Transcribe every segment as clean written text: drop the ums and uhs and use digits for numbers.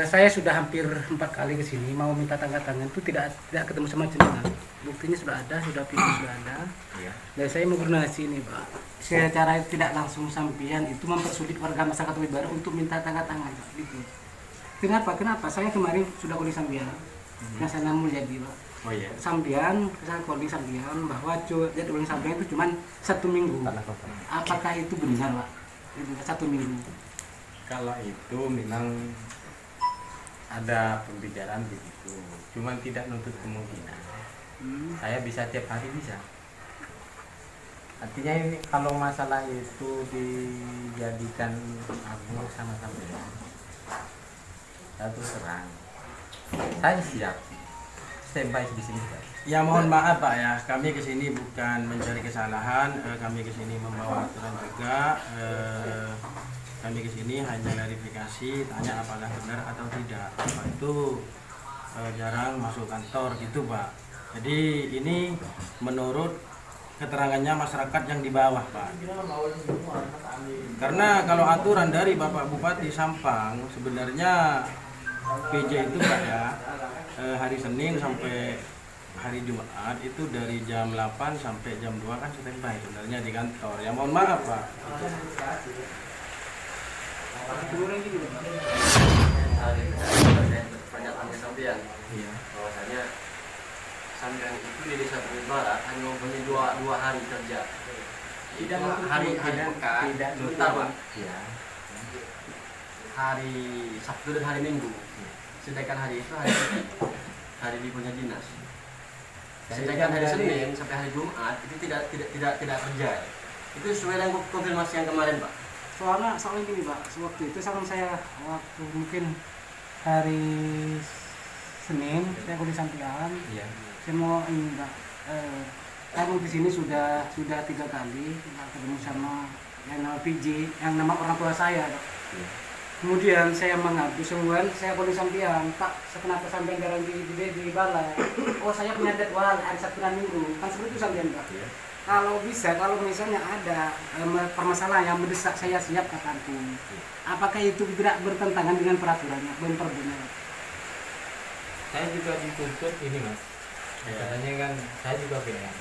Saya sudah hampir 4 kali ke sini mau minta tanda tangan itu tidak ketemu sama jenengan. Buktinya sudah ada, sudah video sudah ada. Iya. Dan saya menggunakan ini, Pak. Secara tidak langsung sampean itu mempersulit warga masyarakat Toba Barat untuk minta tanda tangan, Pak. Gitu. Kenapa? Saya kemarin sudah kode sampean. Yang saya Mulyadi, Pak. Oh iya. Sampean, saya kode sampean bahwa jadwal sampean itu cuma 1 minggu. Apakah itu benar, Pak? 1 minggu. Kalau itu memang ada pembicaraan begitu, cuman tidak nutup kemungkinan. Saya bisa tiap hari bisa. Artinya ini kalau masalah itu dijadikan aku sama sampean, saya terus terang, saya siap standby di sini. Ya mohon maaf Pak ya, kami kesini bukan mencari kesalahan, kami kesini membawa aturan juga. Kami kesini hanya klarifikasi, tanya apakah benar atau tidak. Bapak itu jarang masuk kantor gitu Pak. Jadi ini menurut keterangannya masyarakat yang di bawah Pak. Karena kalau aturan dari Bapak Bupati Sampang sebenarnya PJ itu Pak ya, hari Senin sampai hari Jumat itu dari jam 8 sampai jam 2 kan standby sebenarnya di kantor. Ya mohon maaf Pak. Pernyataannya sampean, bahwasanya sampean itu di desa Toba Barat hanya mempunyai dua hari kerja. Tidak hari pekan, sebentar Pak. Hari Sabtu dan hari Minggu. Sedangkan hari itu hari liburnya dinas. Sedangkan hari Senin sampai hari Jumat itu tidak kerja. Itu sesuai dengan konfirmasi yang kemarin Pak. Soalnya gini, Pak, waktu itu waktu mungkin hari Senin saya kode sampean. Iya. Saya mau ini, Pak, kamu di sini sudah 3 kali ketemu sama yang nama PJ, yang nama orang tua saya, Pak. Iya. Kemudian saya mengadu semua, saya kode sampean, Pak, kenapa sampean jarang di balai? Oh, saya punya jadwal hari Sabtu dan Minggu, kan seperti itu sampean, Pak. Iya. Kalau misalnya ada permasalahan yang mendesak, saya siap kapanpun. Apakah itu tidak bertentangan dengan peraturannya, benar? Saya juga dituntut ini Mas. Katanya kan saya juga bilang.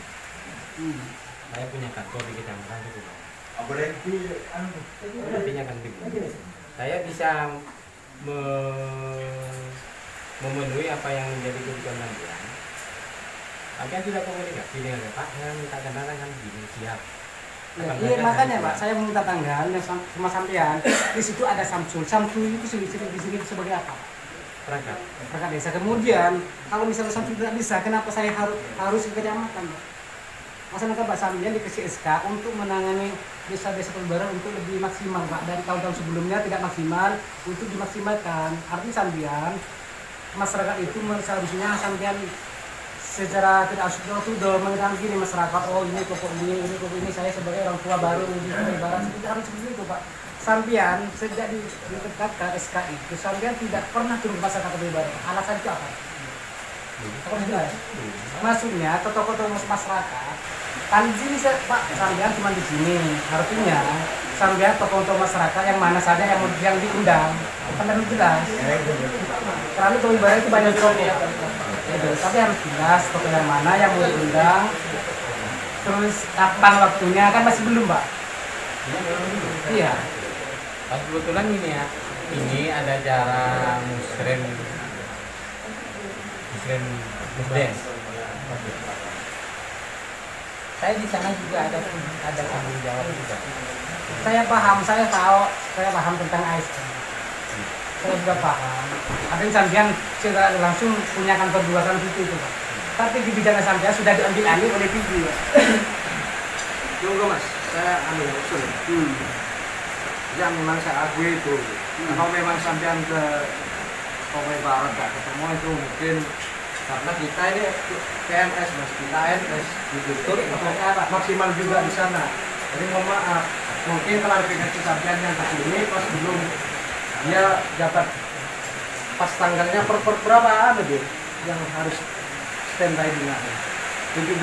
Saya punya kantor di kecamatan itu. Artinya kan begitu. Saya bisa memenuhi apa yang menjadi kebutuhan sampean. Akan sudah komunikasi dengan Pak, saya minta tanda tangan gini, siap. Iya makanya Pak, saya minta tanggal yang sama sampean. Di situ ada Samsul. Samsul itu di sini sebagai apa? Perangkat desa. Kemudian kalau misalnya Samsul tidak bisa, kenapa saya harus ke kecamatan, Pak? Masyarakat Pak sampean dikasih SK untuk menangani desa-desa Toba Barat untuk lebih maksimal, Pak. Dari tahun-tahun sebelumnya tidak maksimal, untuk dimaksimalkan. Artinya sampean masyarakat itu seharusnya sampean secara tidak sudah mengenal gini masyarakat, oh ini pokok ini saya sebagai orang tua baru di Toba Barat, tidak harus seperti itu Pak. Sampean sejak ditetapkan SK itu sampean tidak pernah turun ke masyarakat Toba Barat. Alasan itu apa? Maksudnya ke tokoh-tokoh masyarakat kan di sini Pak, sampean cuma di sini. Artinya sampean tokoh-tokoh masyarakat yang mana saja yang diundang kan harus jelas. Karena Toba Barat itu banyak tokoh. Tapi harus jelas tokoh yang mana yang mau diundang, terus kapan waktunya, kan masih belum Pak. Iya. Pas kebetulan ini ya, ini ada acara musrem saya di sana juga ada tanggung jawab juga. Saya paham tentang ASN. Saya juga paham. Ada yang sampean secara langsung punya kantor di luar situ Pak. Tapi di bidang sampean sudah diambil alih oleh PJ ya. Tunggu Mas, saya ambil usul. Yang memang saya akui itu, kalau memang sampean ke Toba Barat gak ketemu itu mungkin karena kita ini PNS Mas, kita ANS ditutup maksimal juga di sana. Jadi mohon maaf, mungkin klarifikasi sampean yang kesini pas belum dia dapat pas tanggalnya per berapa yang harus standby di mana? 17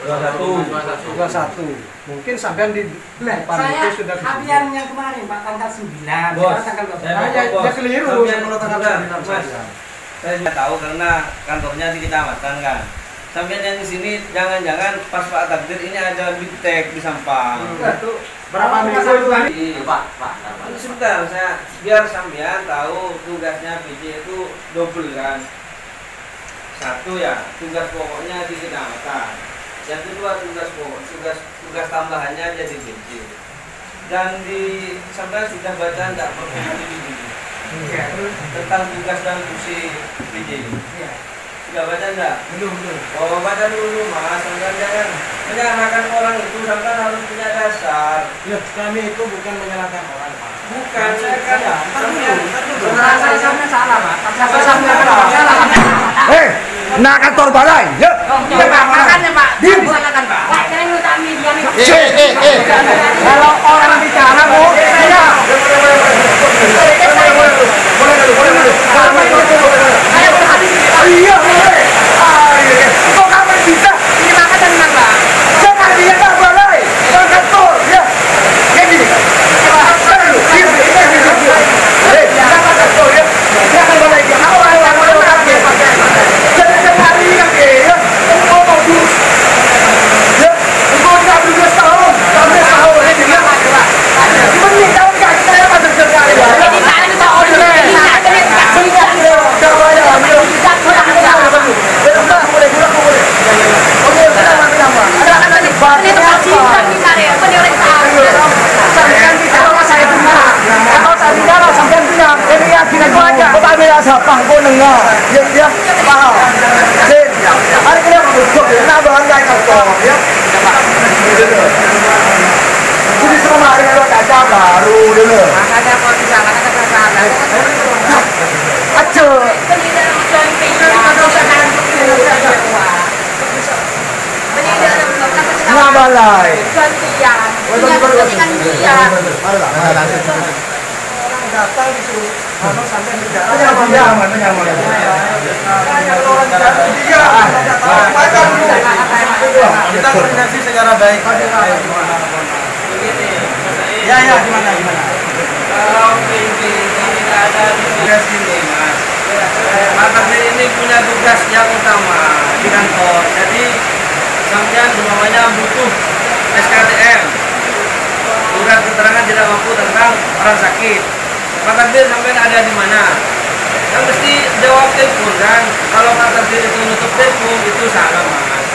21. Mungkin sampean di depan Saya itu sudah harian yang kemarin Pak tanggal 9, Bos, sekarang tanggal 12. Ya keliru kalau tanggal 9 Mas, saya tidak tahu karena kantornya di kecamatan kan. Sampai yang di sini jangan-jangan pas Pak Takdir ini ada big tag di Sampang. Itu berapa minggu itu? Pak. Sebentar, saya biar sampean tahu tugasnya PJ itu double kan. Satu ya, tugas pokoknya di kecamatan. Yang kedua tugas tambahannya jadi PJ. Dan di sampean sudah baca enggak Iya. tentang tugas dan fungsi PJ? Iya. Sudah baca enggak? Belum. Oh, baca dulu Mas, sampean jangan menyalahkan orang itu, sampean harus punya dasar. Ya, kami itu bukan menyalahkan orang, Pak. Bukan, saya kan sampean Saya salah, Pak. Saya salah. Hei, nak kantor balai, ya. Iya, Pak. Makanya, Pak. Silakan, Pak. Kalau orang bicara, Bu, saya. Iya, boleh. Kok kamu bisa? Ini maka tenang, Pak. Jangan dia tak balai, orang kantor, ya. Kayak gini. Hei, jangan kantor, ya. Jangan balai dia. Jangan sekali yang ya. Kau mau dus. Ya, kau tidak 12 tahun. 12 tahun ini dia. Ini tahun kan saya masuk sekali. Sapang ko nang nga. Ya, paham. Sin. Hari kena bujuk na bahan kay kanto. Ya. Jadi semua hari itu kaca baru dulu. Makanya kalau disalahkan ke sana. Aco. Nga balay. Datang disuruh sampai bicara. Nyaman. Iya. Baca dulu. Kita koordinasi secara baik. Ya, gimana? Kalau PJ tidak ada tugas ini Mas. Pak Takdir ini punya tugas yang utama di kantor. Jadi sampean semuanya butuh SKTM, surat keterangan tidak mampu tentang orang sakit. Pak Takdir sampean ada di mana? Kan mesti jawab telepon kan. Kalau Pak Takdir itu nutup telepon itu salah Mas.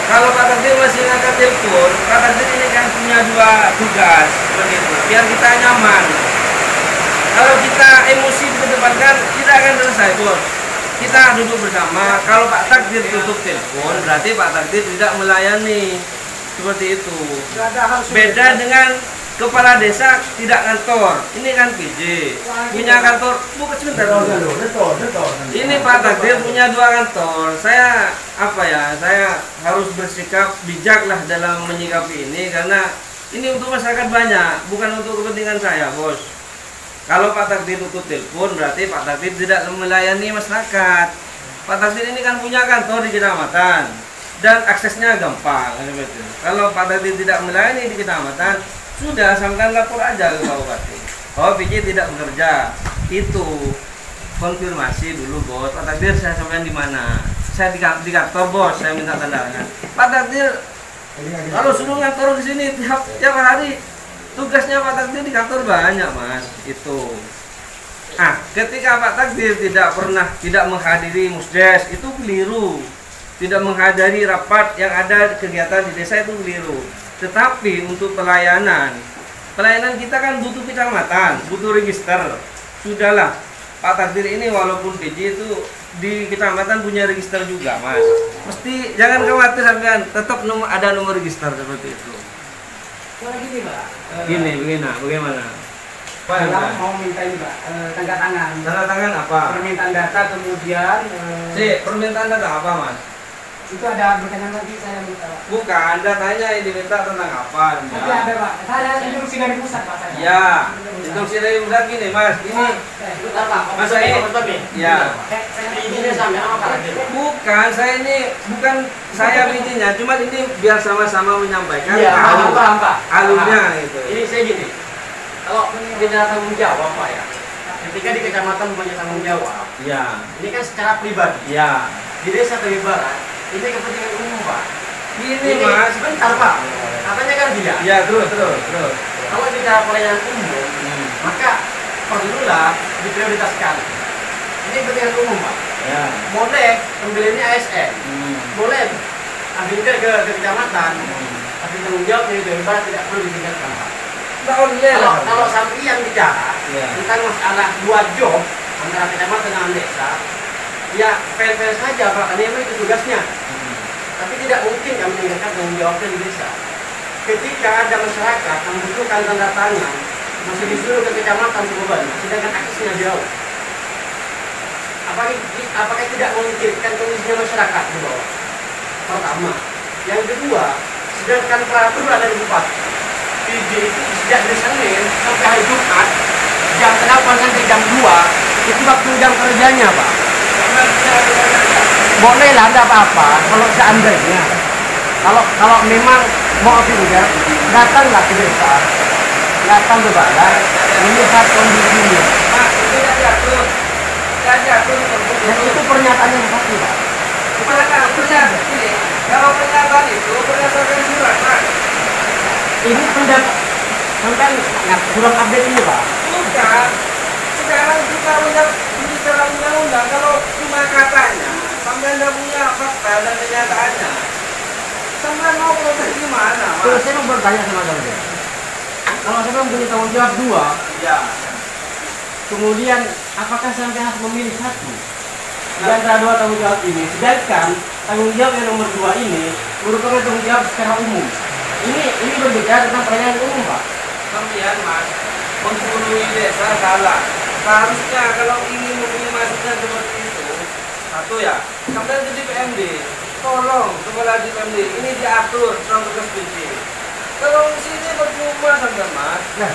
Kalau Pak Takdir masih ngangkat telepon, Pak Takdir ini kan punya dua tugas seperti itu, biar kita nyaman. Kalau kita emosi dikedepankan, tidak akan selesai bos. Kita duduk bersama. Kalau Pak Takdir tutup telepon, berarti Pak Takdir tidak melayani. Seperti itu. Beda dengan kepala desa tidak kantor. Ini kan PJ punya kantor. Bukan sebentar. Ini Pak Takdir punya dua kantor. Saya saya harus bersikap bijaklah dalam menyikapi ini karena ini untuk masyarakat banyak, bukan untuk kepentingan saya, bos. Kalau Pak Takdir tutup telepon, berarti Pak Takdir tidak melayani masyarakat. Pak Takdir ini kan punya kantor di kecamatan dan aksesnya gampang. Kalau Pak Takdir tidak melayani di kecamatan, sudah sampaikan lapor aja ke Pak Bupati. Oh, PJ tidak bekerja. Itu konfirmasi dulu, bos. Pak Takdir saya sampaikan di mana? Saya di kantor, bos. Saya minta tanda tangan. Pak Takdir kalau suruh ngantor di sini tiap hari, tugasnya Pak Takdir di kantor banyak, Mas. Itu. Ketika Pak Takdir tidak menghadiri musdes, itu keliru. Tidak menghadiri rapat yang ada kegiatan di desa itu keliru. Tetapi untuk pelayanan kita kan butuh kecamatan, butuh register. Sudahlah, Pak Takdir ini walaupun PJ itu di kecamatan punya register juga, Mas. Mesti jangan khawatir sampean, tetap ada nomor register seperti itu. Kalau gini, Pak. Bagaimana? Saya mau minta ini, Pak, tanda tangan. Tanda tangan apa? Permintaan data kemudian. Permintaan data apa, Mas? Itu ada berkenaan nanti saya minta, Pak. Bukan, datanya yang diminta tentang apa? Tapi ada, Pak. Saya instruksi dari pusat, Pak. Saya. Ya, Hitung sirih udah gini Mas, ini Bentar Pak, Masa ini? Ya. Ini sampai apa Pak? Bukan, saya ini bukan saya bijinya, cuma ini biar sama-sama menyampaikan Iya, paham Pak. alurnya itu. Ini saya gini, kalau bicara tanggung jawab Pak ya, ketika di kecamatan punya tanggung jawab, Iya. ini kan secara pribadi. Iya. Di desa Tegal Barat, ini kepentingan umum Pak. Ini Mas, sebentar Pak, katanya kan dia. ya terus. Kalau bicara pelayanan umum, maka perlulah diprioritaskan. Ini kepentingan umum Pak. Ya. Boleh pembeliannya ASN, boleh ambilkan ke kecamatan, tapi tanggung jawabnya di Tegal Barat tidak perlu ditingkatkan Pak. Kalau sampean bicara tentang masalah 2 job antara kecamatan dengan desa, ya fair-fair saja Pak, karena memang itu tugasnya. Tapi tidak mungkin kami meninggalkan tanggung jawabnya di desa. Ketika ada masyarakat yang membutuhkan tanda tangan, masih disuruh ke kecamatan Tuban, sedangkan aksesnya jauh. Apakah tidak memikirkan kondisinya masyarakat di bawah? Pertama. Yang kedua, sedangkan peraturan dari Bupati PJ itu sejak dari Senin sampai hari Jumat jam 8 sampai jam 2 itu waktu jam kerjanya Pak. Boleh lah, ada apa-apa kalau seandainya kalau memang mau pindah, datanglah ke desa, datang ke balai, melihat kondisinya. Mas, itu tidak jatuh. Dan itu pernyataannya pasti Pak. Ini, kalau pernyataan itu berdasarkan surat Mas. Ini pendapat sampai surat update ini Pak. Bukan. Sekarang kita bicara undang-undang, kalau cuma katanya, sampai Anda punya fakta dan kenyataannya, sampai mau proses gimana, Mas? Terus saya mau bertanya sama Anda. Kalau saya punya tanggung jawab 2, Ya. kemudian apakah sampai harus memilih satu di antara 2 tanggung jawab ini? Sedangkan tanggung jawab yang nomor 2 ini merupakan tanggung jawab secara umum. Ini berbicara tentang pelayanan umum Pak. Kemudian Mas, menghului desa salah. Seharusnya kalau ingin mempunyai masukan seperti itu, satu ya, kemudian jadi PMD, tolong kepala di PMD ini diatur tentang tugas PJ. Kalau di sini percuma sampai Mas. Nah,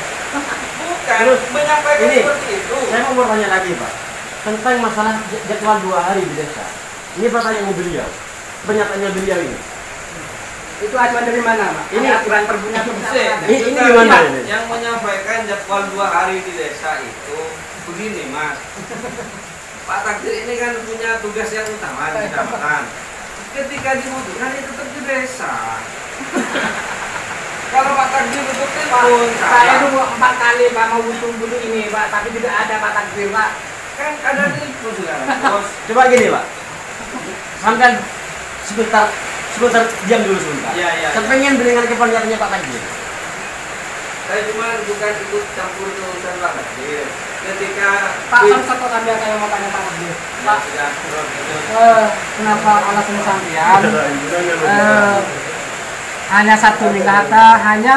Bukan terus, menyampaikan ini, seperti itu. saya mau bertanya lagi Pak tentang masalah jadwal 2 hari di desa. Ini pertanyaan beliau, pernyataannya beliau ini. Itu acuan dari mana, Pak? Ini aturan perbunya atau Bisa, apa? Ini juga gimana yang- ini? Yang menyampaikan jadwal 2 hari di desa itu begini Mas. Pak Takdir ini kan punya tugas yang utama di kecamatan. Ketika dibutuhkan itu tetap di desa. Kalau Pak Takdir untuk telepon, Saya dulu 4 kali Pak mau butuh ini Pak, tapi tidak ada Pak Takdir Pak. kan ada telepon sekarang. Bos, Coba gini Pak, sampai sebentar diam dulu sebentar. Iya. Saya pengen mendengar kepernyataannya Pak Takdir. Saya cuma bukan ikut campur urusan Pak Takdir. Ketika Pak, satu sambil saya mau tanya Pak Takdir. Pak, sudah turun itu. kenapa alasan sampean hanya Sabtu minggu hanya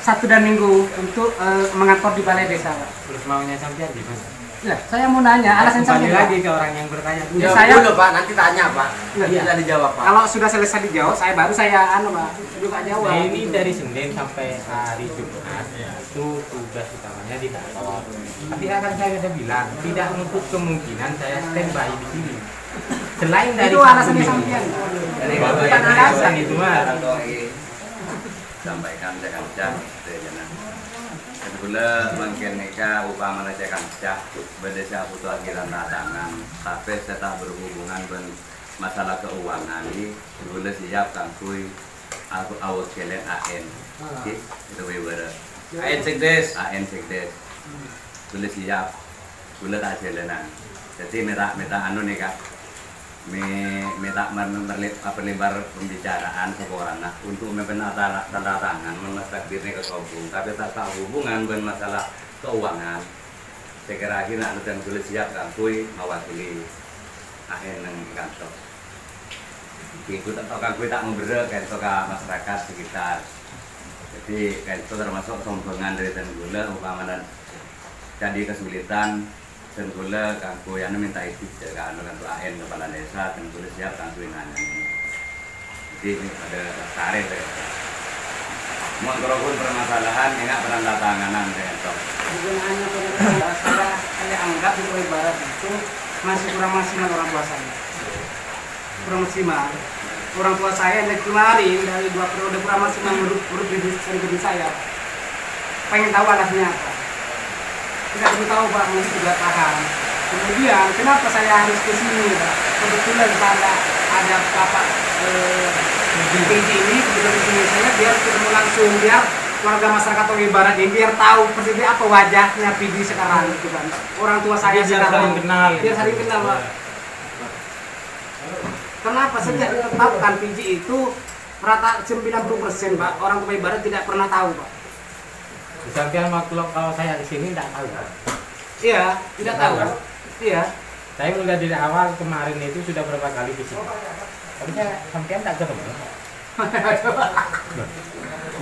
Sabtu dan Minggu untuk mengantor di balai desa Pak? Terus maunya sampean gimana? Ya, saya mau nanya alasan Kembali sampean. lagi ke orang yang bertanya. Ya, saya- dulu Pak, nanti tanya Pak. Iya. Tidak dijawab Pak. Kalau sudah selesai dijawab, saya baru Pak juga jawab. Nah, ini dari Senin sampai hari Jumat itu tugas utamanya di kantor. Tapi akan saya sudah bilang tidak menutup kemungkinan saya standby di sini. Selain dari Itu alasannya Sabtu Minggu. sampean. Bukan alasan itu Mas. Sampaikan saya kancah sebetulnya mungkin mereka upama saya kancah berdesa butuh akhiran tangan tapi saya tak berhubungan dengan masalah keuangan ini sebetulnya siap kangkui aku awak kalian AN itu berbeda AN Sekdes. boleh siap boleh tak jalanan jadi minta anu nih kak minta perlebar pembicaraan seorang untuk membenarkan tanda tangan memasang diri ke kampung tapi tak tahu hubungan dengan masalah keuangan saya kira akhirnya anu dan boleh siap kangkui mewakili AN yang kantor ikut atau kangkui tak memberi kantor ke masyarakat sekitar jadi kantor termasuk sombongan dari Tenggula upama dan jadi kesulitan Tenggula kangku yang minta itu kan kantor AN kepala desa Tenggula siap kangku nanya jadi ini ada tarik mau pun permasalahan enggak tanda tanganan kantor kegunaannya saya anggap di Jawa Barat itu masih kurang maksimal orang tua saya. Kurang maksimal. Orang tua saya yang kemarin dari 2 periode kurang maksimal menurut diri saya. Pengen tahu alasnya apa. Tidak perlu tahu Pak, mungkin juga paham. Kemudian kenapa saya harus ke sini Pak? Kebetulan ada Bapak PJ ini kebetulan di sini saya biar ketemu langsung, biar warga masyarakat Jawa Barat ini biar tahu persis apa wajahnya PJ sekarang gitu kan. Orang tua saya Biar sekarang saling kenal. Biar saling kenal Pak. Kenapa sejak ditetapkan PJ itu rata 90% Pak orang Jawa Barat tidak pernah tahu Pak. Sampai kalau saya di sini tidak tahu. Iya, tidak tahu. Iya. Saya mulai dari awal kemarin itu sudah berapa kali di sini. Tapi saya sampean tak ketemu.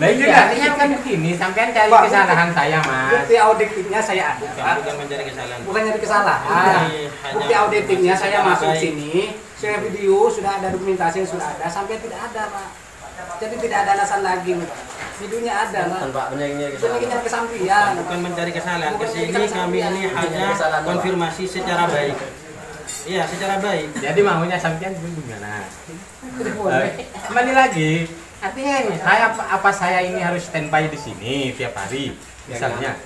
Nah iya, artinya kan begini, sampean cari kesalahan saya Mas. Bukti auditifnya saya ada. Bukan mencari kesalahan. Bukan nyari kesalahan. Bukti auditifnya saya masuk sini, saya video sudah ada dokumentasi yang sudah ada, sampai tidak ada Pak. Jadi tidak ada alasan lagi Pak. Videonya ada Pak. Pak, benar-benar Nyari kesampaian. Bukan mencari kesalahan. Bukan Kesini mencari kami kesampaian. ini hanya konfirmasi secara baik. Iya, secara baik. Jadi maunya sampean gimana? Kembali lagi. Artinya ini, saya ini harus standby di sini tiap hari, misalnya.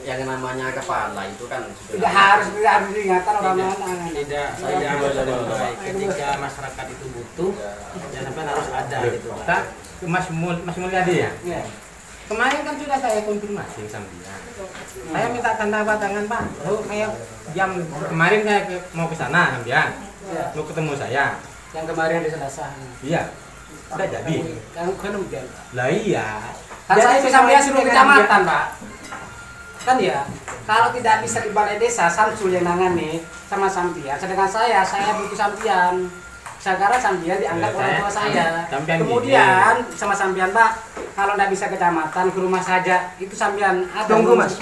Yang namanya kepala itu kan Tidak harus diingatkan orang-orang. Tidak, saya lebih baik ketika masyarakat itu butuh, ya sampai harus ada gitu. Kita ke Mas Mulyadi ya. Iya. Kemarin kan sudah saya konfirmasi sama dia. Saya minta tanda tangan Pak. Lalu kayak jam kemarin saya mau ke sana sampean. Iya. Mau ketemu saya. Yang kemarin di Selasa. Iya. Udah jadi. Yang kan hujan. Lah iya. Kan saya Jadi sampai sesuai suruh dengan kecamatan Pak. Kan ya, kalau tidak bisa di balai desa Samsul yang nangani sama sampian, sedangkan saya butuh sampian. Sekarang sampian dianggap Ya, orang tua saya. sampian Kemudian sama sampian Pak, kalau tidak bisa kecamatan ke rumah saja, itu sampian ada. Tunggu Mas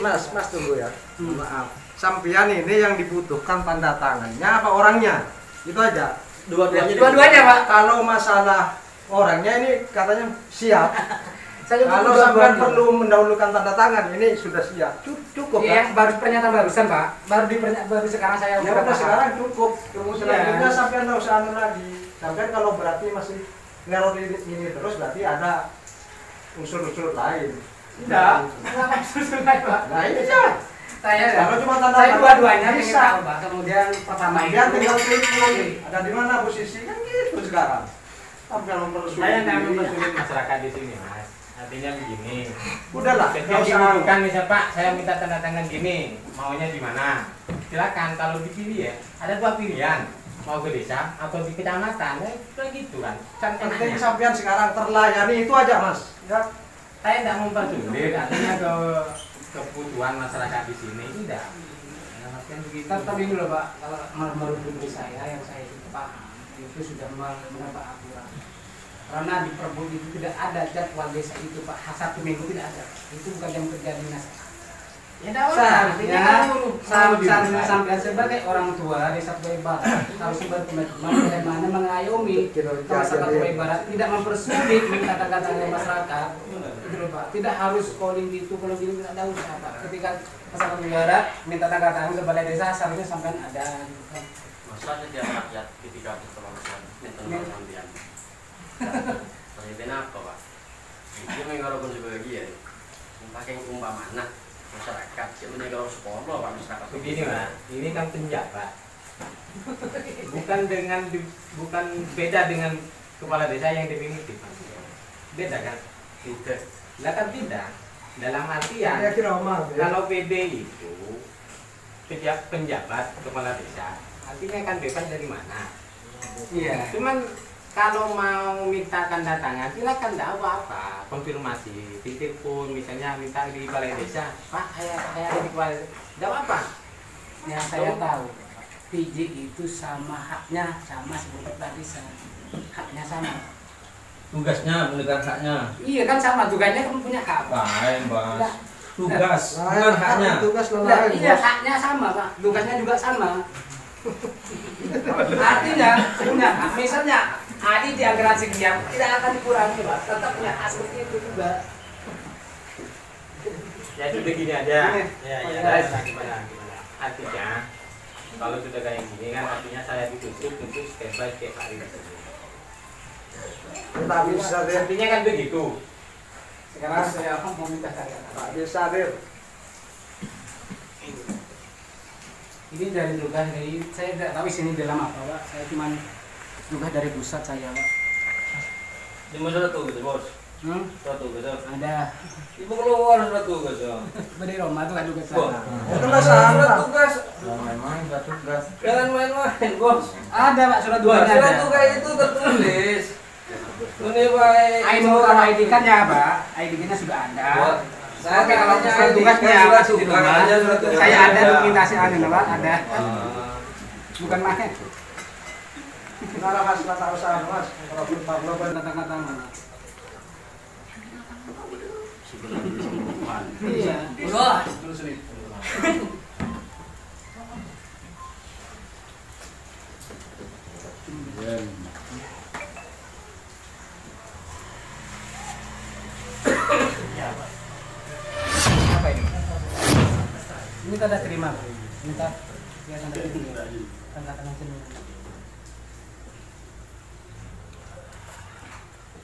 tunggu ya. Maaf. Sampian ini yang dibutuhkan tanda tangannya apa orangnya? Itu aja. Dua-duanya Pak. Kalau masalah orangnya ini katanya siap. Saya butuh Kalau sampean dua-duanya. perlu mendahulukan tanda tangan ini sudah siap. Cukup Iya, kan? baru pernyataan barusan Pak. Baru sekarang saya Ya udah sekarang cukup. Tunggu selanjutnya Iya. sampean enggak usah anu lagi. Sampean kalau berarti masih ngerol ini terus berarti ada unsur-unsur lain. Tidak. Kenapa susun Pak? Nah ini ya. Kalau cuma tanda Saya tangan, dua-duanya ingin bisa. tahu Pak. Kemudian pertama Dia itu tinggal pilih ada di mana posisi kan gitu sekarang. Sampai mempersulit. Saya tidak diri. mempersulit masyarakat di sini Mas. Artinya begini. Udahlah, Ketika nggak usah. dibutuhkan misalnya Pak, saya minta tanda tangan gini, maunya di mana? Silakan. Kalau dipilih ya, ada 2 pilihan. Mau ke desa atau di kecamatan, kayak gitu kan. Kan Penting enaknya. sampean sekarang terlayani itu aja Mas. Ya. Saya tidak mempersulit, artinya kebutuhan masyarakat di sini tidak. tapi dulu Pak, kalau menurut diri saya yang saya paham itu sudah menambah aturan. Karena di Perbu itu tidak ada jadwal desa itu Pak, Sabtu Minggu tidak ada. Itu bukan jam kerja dinas. Ya seharusnya Seharusnya sampai sebagai orang tua desa Kuai Barat harus berkomitmen bagaimana mengayomi masyarakat Kuai Barat, tidak mempersulit minta kata-kata dari masyarakat. Itu loh Pak, tidak harus calling gitu, kalau gini tidak tahu siapa. Ketika masyarakat Kuai Barat minta kata-kata ke balai desa, seharusnya sampai ada. Gitu kan. Masalahnya tiap rakyat ketika berkelanjutan mental sampean. Tapi apa Pak? Dia mengharapkan sebagian. Pakai umpamana masyarakat yang menegak sekolah Pak masyarakat. Begini Pak, ini kan penjabat. Bukan beda dengan kepala desa yang definitif. Beda kan? Tidak. Lah kan tidak. Dalam artian Ya kira omah. kalau PD itu penjabat kepala desa, artinya kan bebas dari mana? Iya. Cuman kalau mau minta tanda tangan, silakan tidak apa-apa, konfirmasi, telepon misalnya minta di balai desa, Pak, saya ada di balai desa, tidak apa-apa. Yang saya tahu, PJ itu sama haknya sama seperti kepala desa. Haknya sama. Tugasnya bukan haknya. Iya kan sama, tugasnya kan punya hak. Lain, Bang. Enggak. Tugas, bukan haknya. Tugas Nah, lain. iya haknya sama Pak, tugasnya juga sama. Artinya punya hak. Misalnya Adi di anggaran sekian tidak akan dikurangi Pak, tetap punya hak seperti itu juga. Jadi begini aja. Ya, Guys, gimana? Artinya kalau sudah kayak gini kan artinya saya ditunjuk untuk step by step hari di sini. Tak bisa deh. Artinya kan begitu. Sekarang saya mau minta cari Tak bisa deh. ini dari tugas dari saya tidak tahu sini dalam apa Pak. Saya cuma tugas dari pusat saya Pak. Di mana tuh gitu bos? Satu gitu. Ada Ibu keluar satu gitu. di Roma tuh kan tugas Bos. saya. Kelas sana tugas. Memang enggak tugas. Jangan main-main bos. Ada Pak surat Wah, tugasnya surat ada. tugas itu tertulis. Ini baik. ID kalau ID kan ya Pak, ID-nya sudah ada. Oke, kalau tanya surat ID, tugasnya kan Pak, surat di tugas, rumah. aja surat tugas. Saya ada dokumentasi anu Pak, ada. Bukan main. Nara mas kata usaha mas. Kalau belum Pablo Kata-kata mana? Iya. Wah, Apa ini? Ini tanda terima. Minta ya tanda terima. Tanda tangan sini.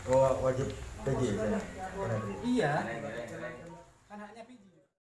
Oh, wajib PJ saya. Iya.